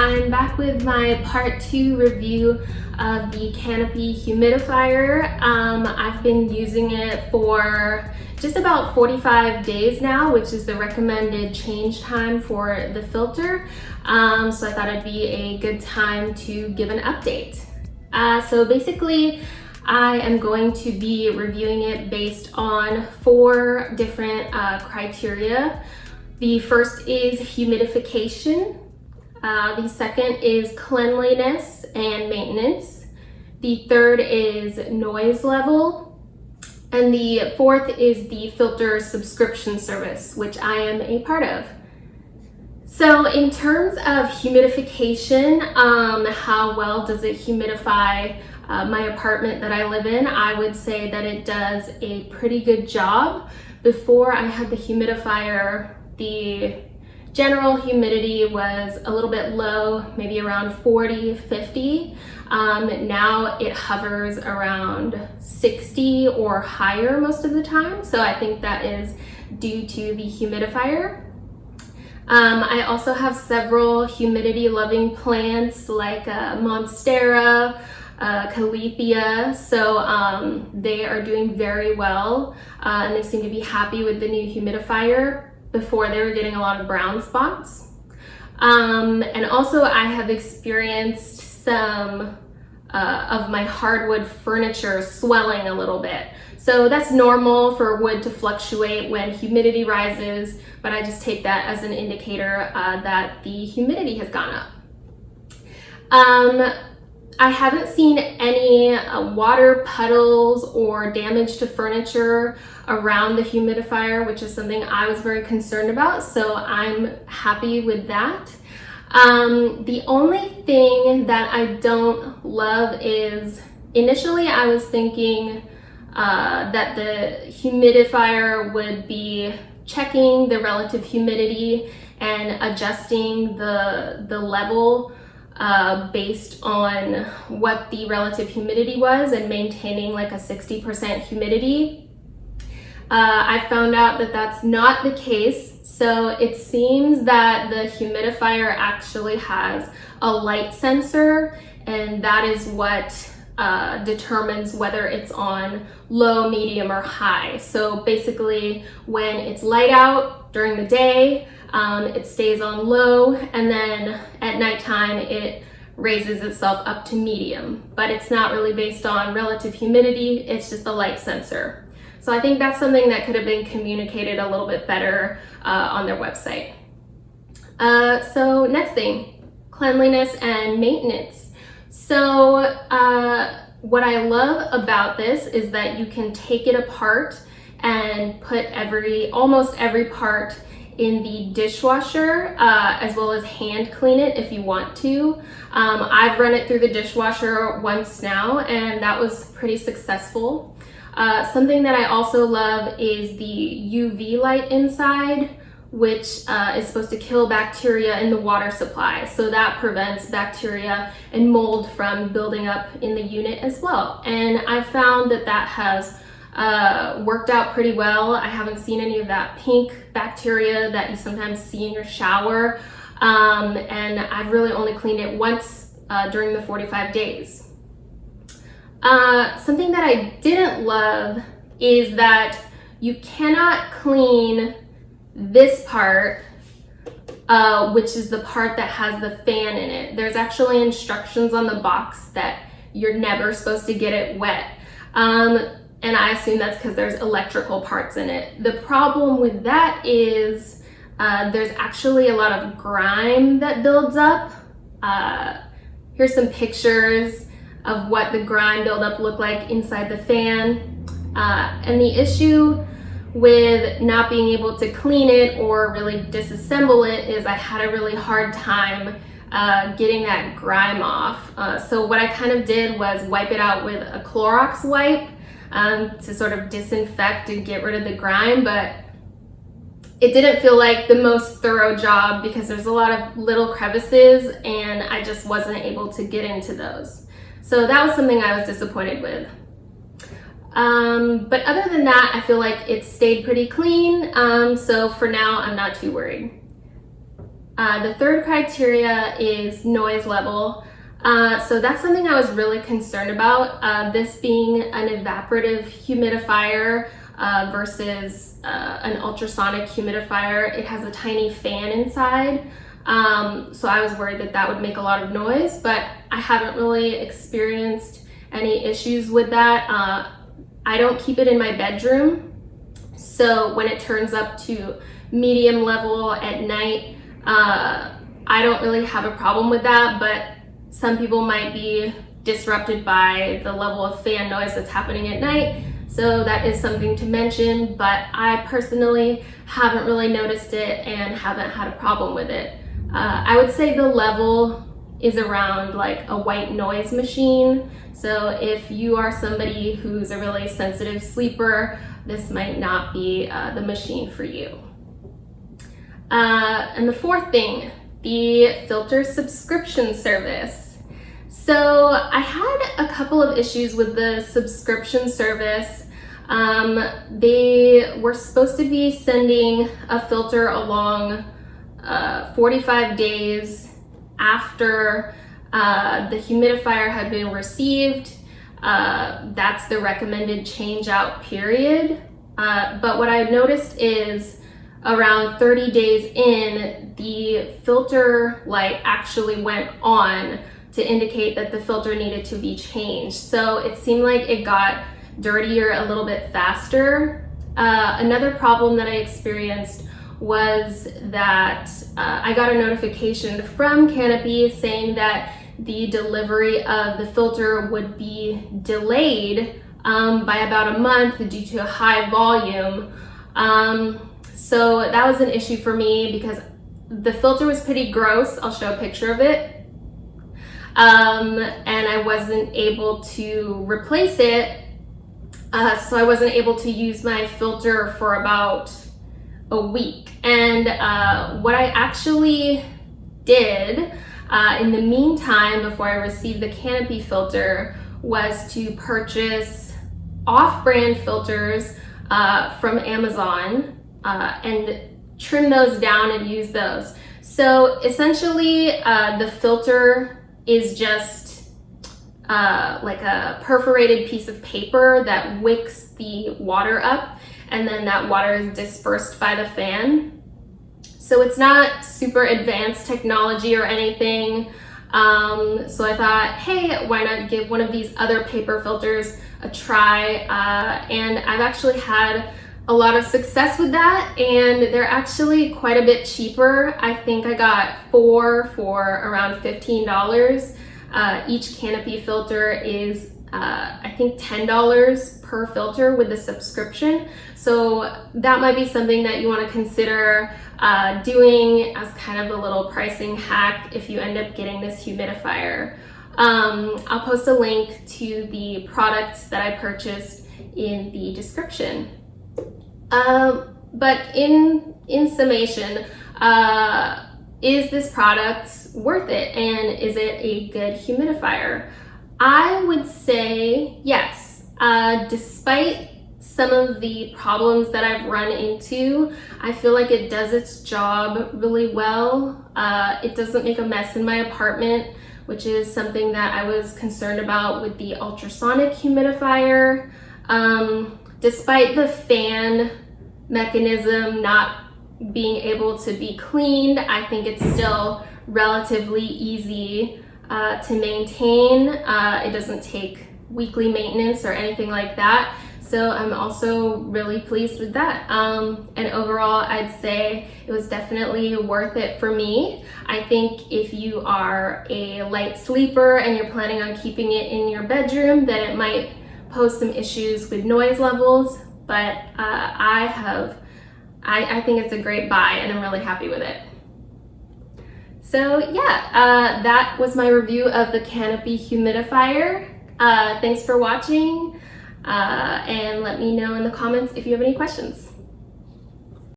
I'm back with my part 2 review of the Canopy Humidifier. I've been using it for just about 45 days now, which is the recommended change time for the filter. So I thought it'd be a good time to give an update. So basically, I am going to be reviewing it based on 4 different criteria. The first is humidification. The second is cleanliness and maintenance. The third is noise level. And the fourth is the filter subscription service, which I am a part of. So in terms of humidification, how well does it humidify my apartment that I live in? I would say that it does a pretty good job. Before I had the humidifier, the general humidity was a little bit low, maybe around 40, 50. Now it hovers around 60 or higher most of the time. So I think that is due to the humidifier. I also have several humidity loving plants like Monstera, Calathea, so they are doing very well and they seem to be happy with the new humidifier. Before, they were getting a lot of brown spots. And also I have experienced some of my hardwood furniture swelling a little bit. So that's normal for wood to fluctuate when humidity rises, but I just take that as an indicator that the humidity has gone up. I haven't seen any water puddles or damage to furniture around the humidifier, which is something I was very concerned about, so I'm happy with that. The only thing that I don't love is, initially I was thinking that the humidifier would be checking the relative humidity and adjusting the level based on what the relative humidity was and maintaining like a 60% humidity. I found out that that's not the case. So it seems that the humidifier actually has a light sensor, and that is what determines whether it's on low, medium, or high. So basically, when it's light out during the day, it stays on low, and then at nighttime it raises itself up to medium. But it's not really based on relative humidity, it's just a light sensor. So I think that's something that could have been communicated a little bit better on their website. So next thing, cleanliness and maintenance. So what I love about this is that you can take it apart and put almost every part in the dishwasher, as well as hand clean it if you want to. I've run it through the dishwasher once now, and that was pretty successful. Something that I also love is the UV light inside, which is supposed to kill bacteria in the water supply. So that prevents bacteria and mold from building up in the unit as well. And I found that that has worked out pretty well. I haven't seen any of that pink bacteria that you sometimes see in your shower. And I've really only cleaned it once during the 45 days. Something that I didn't love is that you cannot clean this part, which is the part that has the fan in it. There's actually instructions on the box that you're never supposed to get it wet. And I assume that's because there's electrical parts in it. The problem with that is there's actually a lot of grime that builds up. Here's some pictures of what the grime buildup looked like inside the fan. And the issue with not being able to clean it or really disassemble it is I had a really hard time getting that grime off. So what I kind of did was wipe it out with a Clorox wipe to sort of disinfect and get rid of the grime, but it didn't feel like the most thorough job because there's a lot of little crevices and I just wasn't able to get into those. So that was something I was disappointed with. But other than that, I feel like it stayed pretty clean. So for now, I'm not too worried. The third criteria is noise level. So that's something I was really concerned about. This being an evaporative humidifier versus an ultrasonic humidifier, it has a tiny fan inside. So I was worried that that would make a lot of noise, but I haven't really experienced any issues with that. I don't keep it in my bedroom, so when it turns up to medium level at night, I don't really have a problem with that, but some people might be disrupted by the level of fan noise that's happening at night. So that is something to mention, but I personally haven't really noticed it and haven't had a problem with it. I would say the level is around like a white noise machine. So if you are somebody who's a really sensitive sleeper, this might not be the machine for you. And the fourth thing, the filter subscription service. So I had a couple of issues with the subscription service. They were supposed to be sending a filter along 45 days after the humidifier had been received. That's the recommended change out period. But what I noticed is around 30 days in, the filter light actually went on to indicate that the filter needed to be changed. So it seemed like it got dirtier a little bit faster. Another problem that I experienced was that I got a notification from Canopy saying that the delivery of the filter would be delayed by about a month due to a high volume. So that was an issue for me because the filter was pretty gross. I'll show a picture of it. And I wasn't able to replace it. So I wasn't able to use my filter for about a week. And what I actually did in the meantime, before I received the Canopy filter, was to purchase off-brand filters from Amazon and trim those down and use those. So essentially, the filter is just like a perforated piece of paper that wicks the water up, and then that water is dispersed by the fan. So it's not super advanced technology or anything. So I thought, hey, why not give one of these other paper filters a try? And I've actually had a lot of success with that, and they're actually quite a bit cheaper. I think I got 4 for around $15. Each Canopy filter is I think $10 per filter with the subscription. So that might be something that you want to consider doing as kind of a little pricing hack if you end up getting this humidifier. I'll post a link to the products that I purchased in the description. But in summation, is this product worth it, and is it a good humidifier? I would say yes. Despite some of the problems that I've run into, I feel like it does its job really well. It doesn't make a mess in my apartment, which is something that I was concerned about with the ultrasonic humidifier. Despite the fan mechanism not being able to be cleaned, I think it's still relatively easy to maintain. It doesn't take weekly maintenance or anything like that. So I'm also really pleased with that. And overall, I'd say it was definitely worth it for me. I think if you are a light sleeper and you're planning on keeping it in your bedroom, then it might pose some issues with noise levels, but I think it's a great buy, and I'm really happy with it. So yeah, that was my review of the Canopy Humidifier. Thanks for watching, and let me know in the comments if you have any questions.